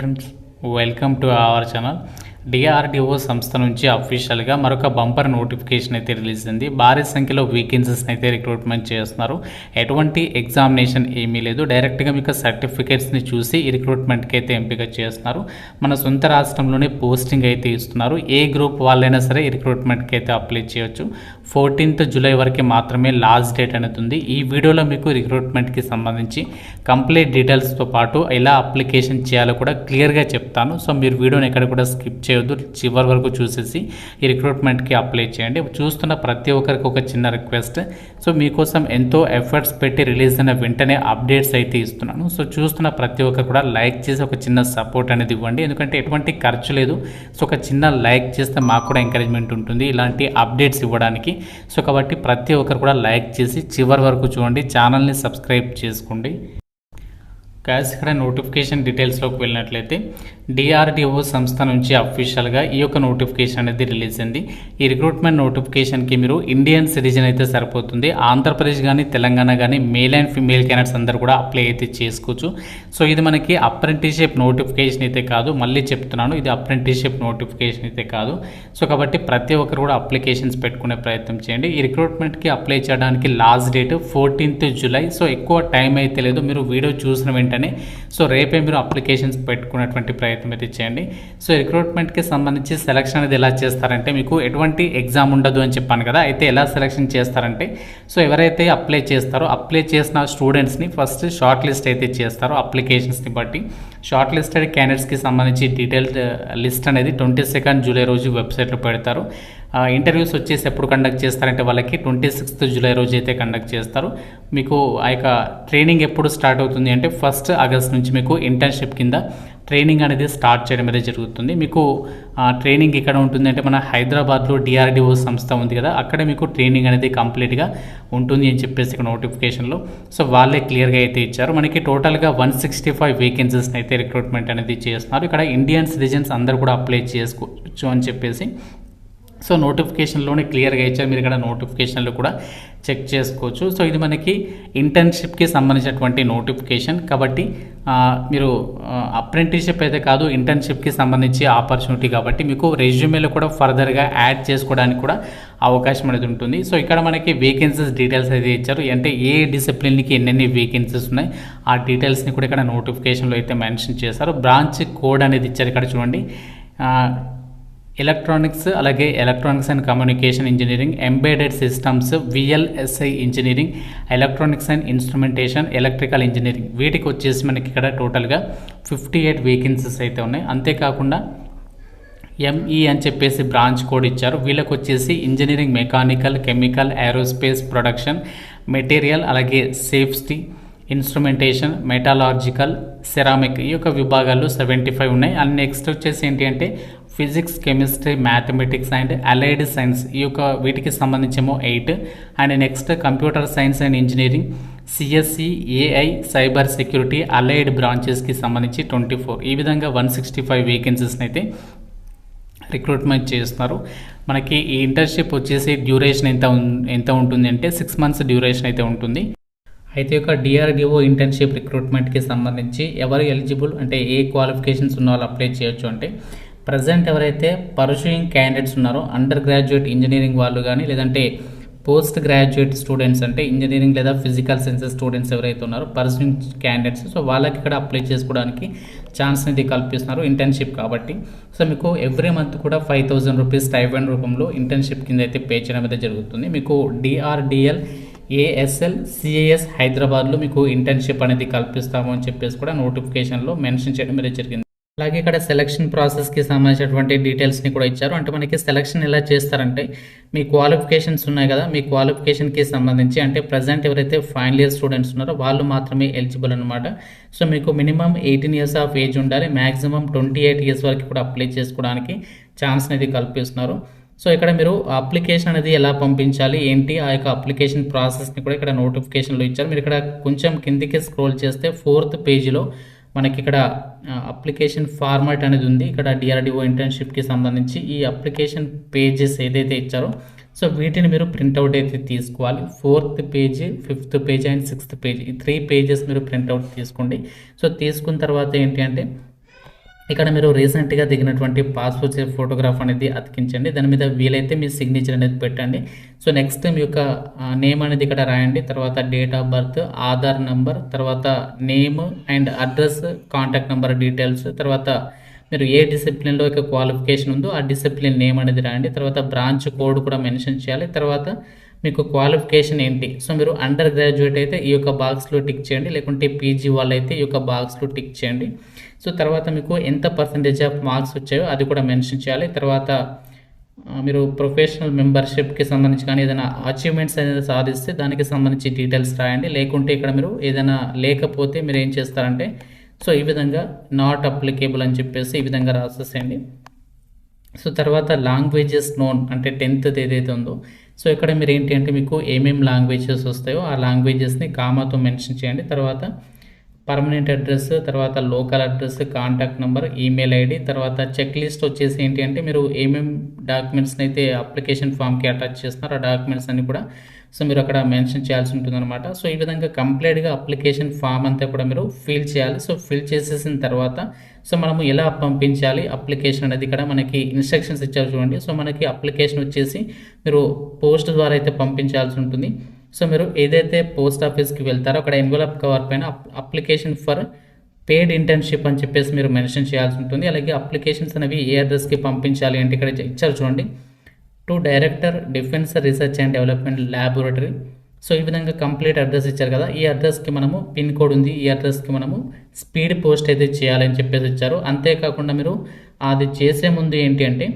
Friends, welcome to our channel. DRDO సంస్థ నుంచి అఫీషియల్గా మరొక బంపర్ నోటిఫికేషన్ అయితే రిలీజ్ అయింది. భారీ సంఖ్యలో వేకెన్సీస్ని అయితే రిక్రూట్మెంట్ చేస్తున్నారు. ఎటువంటి ఎగ్జామినేషన్ ఏమీ లేదు, డైరెక్ట్గా మీకు సర్టిఫికేట్స్ని చూసి ఈ రిక్రూట్మెంట్కి అయితే ఎంపిక చేస్తున్నారు. మన సొంత రాష్ట్రంలోనే పోస్టింగ్ అయితే ఇస్తున్నారు. ఏ గ్రూప్ వాళ్ళైనా సరే ఈ రిక్రూట్మెంట్కి అయితే అప్లై చేయొచ్చు. 14th జూలై వరకు మాత్రమే లాస్ట్ డేట్ అనేది ఉంది. ఈ వీడియోలో మీకు రిక్రూట్మెంట్కి సంబంధించి కంప్లీట్ డీటెయిల్స్తో పాటు ఎలా అప్లికేషన్ చేయాలో కూడా క్లియర్గా చెప్తాను. సో మీరు వీడియోని ఎక్కడ కూడా స్కిప్ చేయొద్దు, చివరి వరకు చూసేసి ఈ రిక్రూట్మెంట్కి అప్లై చేయండి. చూస్తున్న ప్రతి ఒక్కరికి ఒక చిన్న రిక్వెస్ట్, సో మీకోసం ఎంతో ఎఫర్ట్స్ పెట్టి రిలీజ్ అయిన వెంటనే అప్డేట్స్ అయితే ఇస్తున్నాను. సో చూస్తున్న ప్రతి ఒక్కరు కూడా లైక్ చేసి ఒక చిన్న సపోర్ట్ అనేది ఇవ్వండి, ఎందుకంటే ఎటువంటి ఖర్చు లేదు. సో ఒక చిన్న లైక్ చేస్తే మాకు కూడా ఎంకరేజ్మెంట్ ఉంటుంది ఇలాంటి అప్డేట్స్ ఇవ్వడానికి. సో కాబట్టి ప్రతి ఒక్కరు కూడా లైక్ చేసి చివరి వరకు చూడండి, ఛానల్ని సబ్స్క్రైబ్ చేసుకోండి. గ్యాస్ ఇక్కడ నోటిఫికేషన్ డీటెయిల్స్లోకి వెళ్ళినట్లయితే డిఆర్డిఓ సంస్థ నుంచి అఫీషియల్గా ఈ యొక్క నోటిఫికేషన్ అనేది రిలీజ్ అయింది. ఈ రిక్రూట్మెంట్ నోటిఫికేషన్కి మీరు ఇండియన్ సిటిజన్ అయితే సరిపోతుంది. ఆంధ్రప్రదేశ్ కానీ తెలంగాణ కానీ మేల్ అండ్ ఫీమేల్ క్యాండిడేట్స్ అందరూ కూడా అప్లై అయితే చేసుకోవచ్చు. సో ఇది మనకి అప్రెంటిస్షిప్ నోటిఫికేషన్ అయితే కాదు, మళ్ళీ చెప్తున్నాను, ఇది అప్రెంటిస్షిప్ నోటిఫికేషన్ అయితే కాదు. సో కాబట్టి ప్రతి ఒక్కరు కూడా అప్లికేషన్స్ పెట్టుకునే ప్రయత్నం చేయండి. ఈ రిక్రూట్మెంట్కి అప్లై చేయడానికి last date 14th July. So ఎక్కువ టైం అయితే లేదు, మీరు వీడియో చూసిన వెంటనే సో రేపే మీరు అప్లికేషన్స్ పెట్టుకునేటువంటి ప్రయత్నం అయితే చేయండి. సో రిక్రూట్మెంట్కి సంబంధించి సెలక్షన్ అనేది ఎలా చేస్తారంటే, మీకు ఎటువంటి ఎగ్జామ్ ఉండదు అని చెప్పాను కదా, అయితే ఎలా సెలక్షన్ చేస్తారంటే, సో ఎవరైతే అప్లై చేస్తారో అప్లై చేసిన స్టూడెంట్స్ని ఫస్ట్ షార్ట్ లిస్ట్ అయితే చేస్తారో అప్లికేషన్స్ని బట్టి. షార్ట్ లిస్టెడ్ క్యాండిడేట్స్కి సంబంధించి డీటెయిల్డ్ లిస్ట్ అనేది 22nd జూలై రోజు వెబ్సైట్లో పెడతారు. ఇంటర్వ్యూస్ వచ్చేసి ఎప్పుడు కండక్ట్ చేస్తారంటే వాళ్ళకి 26th జూలై రోజు అయితే కండక్ట్ చేస్తారు. మీకు ఆ యొక్క ట్రైనింగ్ ఎప్పుడు స్టార్ట్ అవుతుంది అంటే 1st ఆగస్ట్ నుంచి మీకు ఇంటర్న్షిప్ కింద ట్రైనింగ్ అనేది స్టార్ట్ చేయడం అనేది జరుగుతుంది. మీకు ట్రైనింగ్ ఇక్కడ ఉంటుంది అంటే మన హైదరాబాద్లో డిఆర్డిఓ సంస్థ ఉంది కదా, అక్కడ మీకు ట్రైనింగ్ అనేది కంప్లీట్గా ఉంటుంది అని చెప్పేసి ఇక్కడ నోటిఫికేషన్లో సో వాళ్ళే క్లియర్గా అయితే ఇచ్చారు. మనకి టోటల్గా 165 వేకెన్సీస్ని అయితే రిక్రూట్మెంట్ అనేది చేస్తున్నారు. ఇక్కడ ఇండియన్ సిటిజన్స్ అందరూ కూడా అప్లై చేసుకోవచ్చు అని చెప్పేసి సో నోటిఫికేషన్లోనే క్లియర్గా ఇచ్చారు. మీరు ఇక్కడ నోటిఫికేషన్లో కూడా చెక్ చేసుకోవచ్చు. సో ఇది మనకి ఇంటర్న్షిప్కి సంబంధించినటువంటి నోటిఫికేషన్ కాబట్టి మీరు అప్రెంటిస్షిప్ అయితే కాదు, ఇంటర్న్షిప్కి సంబంధించి ఆపర్చునిటీ కాబట్టి మీకు రెజ్యూమేలో కూడా ఫర్దర్గా యాడ్ చేసుకోవడానికి కూడా అవకాశం అనేది ఉంటుంది. సో ఇక్కడ మనకి వేకెన్సీస్ డీటెయిల్స్ అయితే ఇచ్చారు, అంటే ఏ డిసిప్లిన్కి ఎన్నెన్ని వేకెన్సీస్ ఉన్నాయి ఆ డీటెయిల్స్ని కూడా ఇక్కడ నోటిఫికేషన్లో అయితే మెన్షన్ చేశారు. బ్రాంచ్ కోడ్ అనేది ఇచ్చారు ఇక్కడ చూడండి. ఎలక్ట్రానిక్స్, అలాగే electronics and communication engineering, embedded systems, VLSI engineering, electronics and instrumentation, electrical engineering, వీటికి వచ్చేసి మనకి ఇక్కడ టోటల్గా 58 వేకెన్సీస్ అయితే ఉన్నాయి. అంతేకాకుండా ఎంఈ అని చెప్పేసి బ్రాంచ్ కోడ్ ఇచ్చారు. వీళ్ళకి వచ్చేసి engineering, mechanical, chemical, aerospace, production, material, అలాగే సేఫ్టీ, ఇన్స్ట్రుమెంటేషన్, మెటాలర్జికల్, సెరామిక్, ఈ యొక్క విభాగాలు 75 ఉన్నాయి. అండ్ నెక్స్ట్ వచ్చేసి ఏంటి అంటే physics, chemistry, mathematics and allied science, ఈ యొక్క వీటికి సంబంధించేమో 8. And next computer science and engineering, CSC, AI, cyber security, allied బ్రాంచెస్కి సంబంధించి 24. ఈ విధంగా 165 వేకెన్సీస్ని అయితే రిక్రూట్మెంట్ చేస్తున్నారు. మనకి ఈ ఇంటర్న్షిప్ వచ్చేసి డ్యూరేషన్ ఎంత ఉంటుంది అంటే 6 months డ్యూరేషన్ అయితే ఉంటుంది. అయితే ఒక డిఆర్డిఓ ఇంటర్న్షిప్ రిక్రూట్మెంట్కి సంబంధించి ఎవరు ఎలిజిబుల్ అంటే ఏ క్వాలిఫికేషన్స్ ఉన్న వాళ్ళు అప్లై చేయొచ్చు అంటే, ప్రజెంట్ ఎవరైతే పర్సూయింగ్ క్యాండిడేట్స్ ఉన్నారో అండర్ గ్రాడ్యుయేట్ ఇంజనీరింగ్ వాళ్ళు కానీ, లేదంటే పోస్ట్ గ్రాడ్యుయేట్ స్టూడెంట్స్ అంటే ఇంజనీరింగ్ లేదా ఫిజికల్ సైన్సెస్ స్టూడెంట్స్ ఎవరైతే ఉన్నారో పర్సూయింగ్ క్యాండిడేట్స్, సో వాళ్ళకి ఇక్కడ అప్లై చేసుకోవడానికి ఛాన్స్ అనేది కల్పిస్తున్నారు ఇంటర్న్షిప్ కాబట్టి. సో మీకు ఎవ్రీ మంత్ కూడా 5000 రూపీస్ స్టైపెండ్ రూపంలో ఇంటర్న్షిప్ కింద అయితే పే చేయడం అయితే జరుగుతుంది. మీకు డిఆర్డిఎల్, ఏఎస్ఎల్, సిఏఎస్ హైదరాబాద్లో మీకు ఇంటర్న్షిప్ అనేది కల్పిస్తాము అని చెప్పేసి కూడా నోటిఫికేషన్లో మెన్షన్ చేయడం అనేది జరిగింది. అలాగే ఇక్కడ సెలక్షన్ ప్రాసెస్కి సంబంధించినటువంటి డీటెయిల్స్ని కూడా ఇచ్చారు. అంటే మనకి సెలక్షన్ ఎలా చేస్తారంటే, మీ క్వాలిఫికేషన్స్ ఉన్నాయి కదా, మీ క్వాలిఫికేషన్కి సంబంధించి అంటే ప్రజెంట్ ఎవరైతే ఫైనల్ ఇయర్ స్టూడెంట్స్ ఉన్నారో వాళ్ళు మాత్రమే ఎలిజిబుల్ అనమాట. సో మీకు మినిమం 18 years ఆఫ్ ఏజ్ ఉండాలి, మ్యాక్సిమం 28 years వరకు కూడా అప్లై చేసుకోవడానికి ఛాన్స్ అనేది కల్పిస్తున్నారు. సో ఇక్కడ మీరు అప్లికేషన్ అనేది ఎలా పంపించాలి ఏంటి, ఆ యొక్క అప్లికేషన్ ప్రాసెస్ని కూడా ఇక్కడ నోటిఫికేషన్లో ఇచ్చారు. మీరు ఇక్కడ కొంచెం కిందికి స్క్రోల్ చేస్తే 4th పేజీలో మనకి ఇక్కడ అప్లికేషన్ ఫార్మాట్ అనేది ఉంది. ఇక్కడ డిఆర్డిఓ ఇంటర్న్షిప్కి సంబంధించి ఈ అప్లికేషన్ పేజెస్ ఏదైతే ఇచ్చారో సో వీటిని మీరు ప్రింట్అవుట్ అయితే తీసుకోవాలి. 4th page, 5th page and 6th page, ఈ 3 pages మీరు ప్రింట్అవుట్ తీసుకోండి. సో తీసుకున్న తర్వాత ఏంటి అంటే ఇక్కడ మీరు రీసెంట్గా దిగినటువంటి పాస్పోర్ట్ సైజ్ ఫోటోగ్రాఫ్ అనేది అతికించండి. దాని మీద వీలైతే మీ సిగ్నేచర్ అనేది పెట్టండి. సో నెక్స్ట్ మీ యొక్క నేమ్ అనేది ఇక్కడ రాయండి. తర్వాత date of birth, Aadhaar number, తర్వాత name and address, contact number details, తర్వాత మీరు ఏ డిసిప్లిన్లో యొక్క క్వాలిఫికేషన్ ఉందో ఆ డిసిప్లిన్ నేమ్ అనేది రాయండి. తర్వాత బ్రాంచ్ కోడ్ కూడా మెన్షన్ చేయాలి. తర్వాత మీకు క్వాలిఫికేషన్ ఏంటి, సో మీరు అండర్ గ్రాడ్యుయేట్ అయితే ఈ యొక్క బాక్స్లో టిక్ చేయండి, లేకుంటే పీజీ వాళ్ళు అయితే ఈ యొక్క బాక్స్లో టిక్ చేయండి. సో తర్వాత మీకు ఎంత పర్సంటేజ్ ఆఫ్ మార్క్స్ వచ్చాయో అది కూడా మెన్షన్ చేయాలి. తర్వాత మీరు ప్రొఫెషనల్ మెంబర్షిప్కి సంబంధించి కానీ ఏదైనా అచీవ్మెంట్స్ అనేది సాధిస్తే దానికి సంబంధించి డీటెయిల్స్ రాయండి. లేకుంటే ఇక్కడ మీరు ఏదైనా లేకపోతే మీరు ఏం చేస్తారంటే సో ఈ విధంగా నాట్ అప్లికేబుల్ అని చెప్పేసి ఈ విధంగా రాసేసేయండి. సో తర్వాత లాంగ్వేజెస్ నోన్ అంటే 10th ఏదైతే ఉందో సో ఇక్కడ మీరు ఏంటి అంటే మీకు ఏమేమి లాంగ్వేజెస్ వస్తాయో ఆ లాంగ్వేజెస్ని కామాతో మెన్షన్ చేయండి. తర్వాత పర్మనెంట్ అడ్రస్, తర్వాత local address, contact number, email ID, తర్వాత చెక్ లిస్ట్ వచ్చేసి ఏంటి అంటే మీరు ఏమేమి డాక్యుమెంట్స్ని అయితే అప్లికేషన్ ఫామ్కి అటాచ్ చేస్తున్నారో ఆ డాక్యుమెంట్స్ అన్ని కూడా సో మీరు అక్కడ మెన్షన్ చేయాల్సి ఉంటుందన్నమాట. సో ఈ విధంగా కంప్లీట్గా అప్లికేషన్ ఫామ్ అంతా కూడా మీరు ఫిల్ చేయాలి. సో ఫిల్ చేసేసిన తర్వాత సో మనము ఎలా పంపించాలి అప్లికేషన్ అనేది ఇక్కడ మనకి ఇన్స్ట్రక్షన్స్ ఇచ్చారు చూడండి. సో మనకి అప్లికేషన్ వచ్చేసి మీరు పోస్ట్ ద్వారా అయితే పంపించాల్సి ఉంటుంది. సో మీరు ఏదైతే పోస్ట్ ఆఫీస్కి వెళ్తారో అక్కడ ఎన్వలప్ కవర్ పైన అప్లికేషన్ ఫర్ పెయిడ్ ఇంటర్న్షిప్ అని చెప్పేసి మీరు మెన్షన్ చేయాల్సి ఉంటుంది. అలాగే అప్లికేషన్స్ అనేవి ఏ అడ్రస్కి పంపించాలి అంటే ఇక్కడ ఇచ్చారు చూడండి, to director defence research and development laboratory. So ఈ విధంగా కంప్లీట్ అడ్రస్ ఇచ్చారు కదా, ఈ అడ్రస్కి మనము పిన్ కోడ్ ఉంది, ఈ అడ్రస్కి మనము స్పీడ్ పోస్ట్ అయితే చేయాలని చెప్పేసి ఇచ్చారు. అంతేకాకుండా మీరు అది చేసే ముందు ఏంటి అంటే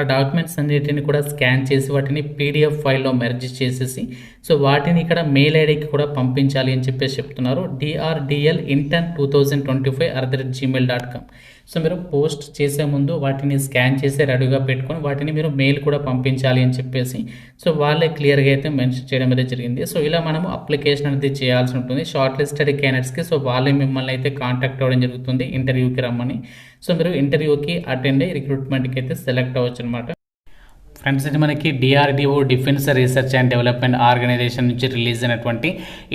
ఆ డాక్యుమెంట్స్ అన్నిటిని కూడా స్కాన్ చేసి వాటిని పీడిఎఫ్ ఫైల్లో మెర్జ్ చేసేసి సో వాటిని ఇక్కడ మెయిల్ ఐడికి కూడా పంపించాలి అని చెప్పేసి చెప్తున్నారు. drdlintern2025@gmail.com. సో మీరు పోస్ట్ చేసే ముందు వాటిని స్కాన్ చేసి రెడీగా పెట్టుకొని వాటిని మీరు మెయిల్ కూడా పంపించాలి అని చెప్పేసి సో వాళ్ళే క్లియర్గా అయితే మెన్షన్ చేయడం అయితే జరిగింది. సో ఇలా మనము అప్లికేషన్ అనేది చేయాల్సి ఉంటుంది షార్ట్ లిస్టెడ్ క్యాండిడేట్స్కి. సో వాళ్ళే మిమ్మల్ని అయితే కాంటాక్ట్ అవ్వడం జరుగుతుంది ఇంటర్వ్యూకి రమ్మని. సో మీరు ఇంటర్వ్యూకి అటెండ్ అయ్యి రిక్రూట్మెంట్కి అయితే సెలెక్ట్ అవ్వచ్చు అనమాట. ఫ్రెండ్స్, ఇది మనకి DRDO defence research and development organisation నుంచి రిలీజ్ అయినటువంటి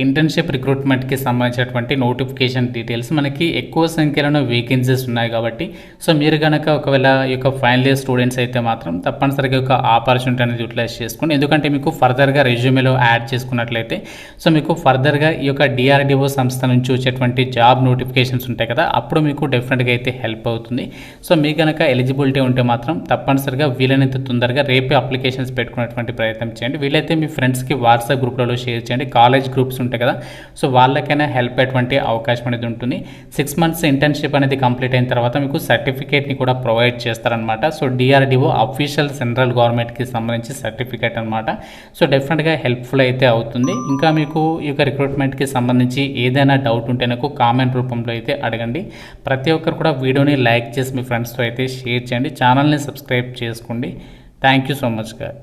ఇంటర్న్షిప్ రిక్రూట్మెంట్కి సంబంధించినటువంటి నోటిఫికేషన్ డీటెయిల్స్. మనకి ఎక్కువ సంఖ్యలో వేకెన్సీస్ ఉన్నాయి కాబట్టి సో మీరు కనుక ఒకవేళ ఈ యొక్క ఫైనల్ ఇయర్ స్టూడెంట్స్ అయితే మాత్రం తప్పనిసరిగా ఒక ఆపర్చునిటీ అనేది యూటిలైజ్ చేసుకోండి. ఎందుకంటే మీకు ఫర్దర్గా రెజ్యూమేలో యాడ్ చేసుకున్నట్లయితే సో మీకు ఫర్దర్గా ఈ యొక్క డిఆర్డిఓ సంస్థ నుంచి వచ్చేటువంటి జాబ్ నోటిఫికేషన్స్ ఉంటాయి కదా, అప్పుడు మీకు డెఫినెట్గా అయితే హెల్ప్ అవుతుంది. సో మీకు కనుక ఎలిజిబిలిటీ ఉంటే మాత్రం తప్పనిసరిగా వీలైనంత తొందరగా రేపే అప్లికేషన్స్ పెట్టుకునేటువంటి ప్రయత్నం చేయండి. వీలైతే మీ ఫ్రెండ్స్కి వాట్సాప్ గ్రూప్లలో షేర్ చేయండి. కాలేజ్ గ్రూప్స్ ఉంటాయి కదా, సో వాళ్ళకైనా హెల్ప్ అయ్యేటువంటి అవకాశం అనేది ఉంటుంది. 6 months ఇంటర్న్షిప్ అనేది కంప్లీట్ అయిన తర్వాత మీకు సర్టిఫికేట్ని కూడా ప్రొవైడ్ చేస్తారనమాట. సో డిఆర్డిఓ అఫీషియల్ సెంట్రల్ గవర్నమెంట్కి సంబంధించి సర్టిఫికేట్ అనమాట. సో డెఫినెట్గా హెల్ప్ఫుల్ అయితే అవుతుంది. ఇంకా మీకు ఈ యొక్క రిక్రూట్మెంట్కి సంబంధించి ఏదైనా డౌట్ ఉంటే నాకు కామెంట్ రూపంలో అయితే అడగండి. ప్రతి ఒక్కరు కూడా వీడియోని లైక్ చేసి మీ ఫ్రెండ్స్తో అయితే షేర్ చేయండి. ఛానల్ని సబ్స్క్రైబ్ చేసుకోండి. Thank you so much, guys.